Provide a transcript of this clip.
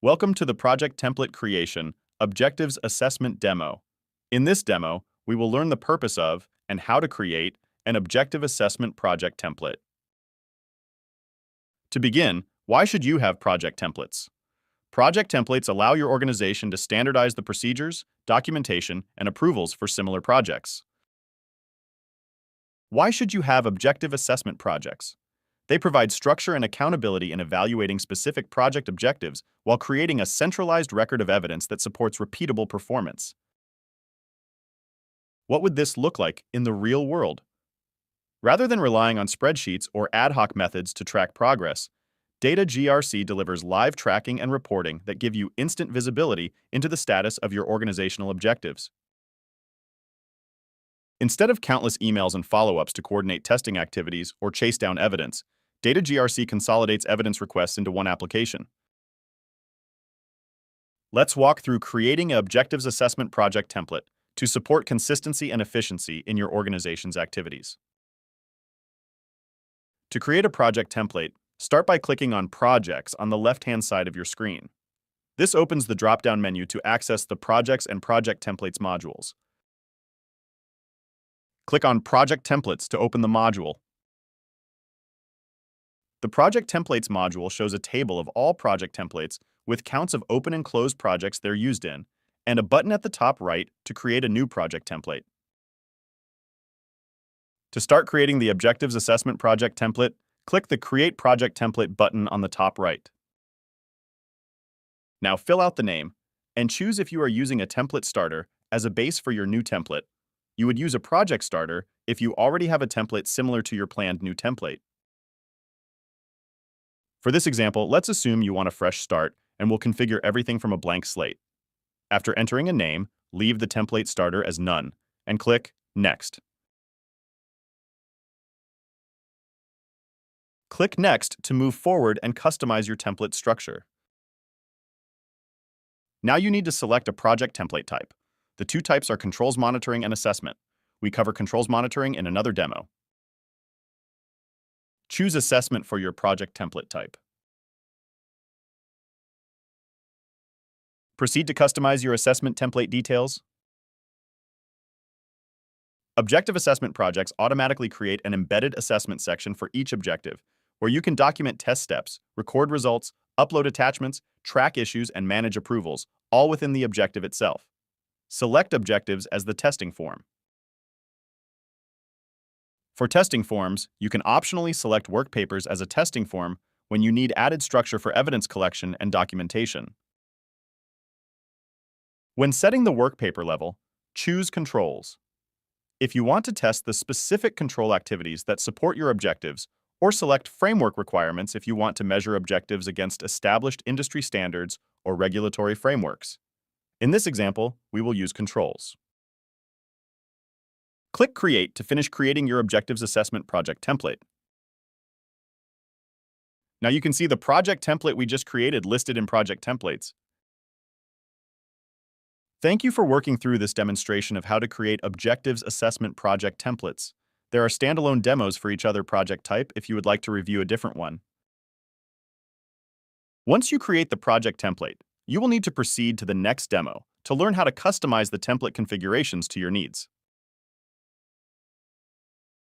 Welcome to the Project Template Creation Objectives Assessment Demo. In this demo, we will learn the purpose of and how to create an objective assessment project template. To begin, why should you have project templates? Project templates allow your organization to standardize the procedures, documentation, and approvals for similar projects. Why should you have objective assessment projects? They provide structure and accountability in evaluating specific project objectives while creating a centralized record of evidence that supports repeatable performance. What would this look like in the real world? Rather than relying on spreadsheets or ad hoc methods to track progress, daitaGRC delivers live tracking and reporting that give you instant visibility into the status of your organizational objectives. Instead of countless emails and follow-ups to coordinate testing activities or chase down evidence, daitaGRC consolidates evidence requests into one application. Let's walk through creating an objectives assessment project template to support consistency and efficiency in your organization's activities. To create a project template, start by clicking on Projects on the left-hand side of your screen. This opens the drop-down menu to access the Projects and Project Templates modules. Click on Project Templates to open the module. The Project Templates module shows a table of all project templates with counts of open and closed projects they're used in, and a button at the top right to create a new project template. To start creating the Objectives Assessment Project template, click the Create Project Template button on the top right. Now fill out the name, and choose if you are using a template starter as a base for your new template. You would use a project starter if you already have a template similar to your planned new template. For this example, let's assume you want a fresh start and will configure everything from a blank slate. After entering a name, leave the template starter as None and click Next. Click Next to move forward and customize your template structure. Now you need to select a project template type. The two types are Controls Monitoring and Assessment. We cover Controls Monitoring in another demo. Choose Assessment for your project template type. Proceed to customize your assessment template details. Objective assessment projects automatically create an embedded assessment section for each objective, where you can document test steps, record results, upload attachments, track issues, and manage approvals, all within the objective itself. Select Objectives as the testing form. For testing forms, you can optionally select work papers as a testing form when you need added structure for evidence collection and documentation. When setting the work paper level, choose Controls. If you want to test the specific control activities that support your objectives, or select Framework Requirements if you want to measure objectives against established industry standards or regulatory frameworks. In this example, we will use Controls. Click Create to finish creating your Objectives Assessment project template. Now you can see the project template we just created listed in Project Templates. Thank you for working through this demonstration of how to create Objectives Assessment project templates. There are standalone demos for each other project type if you would like to review a different one. Once you create the project template, you will need to proceed to the next demo to learn how to customize the template configurations to your needs.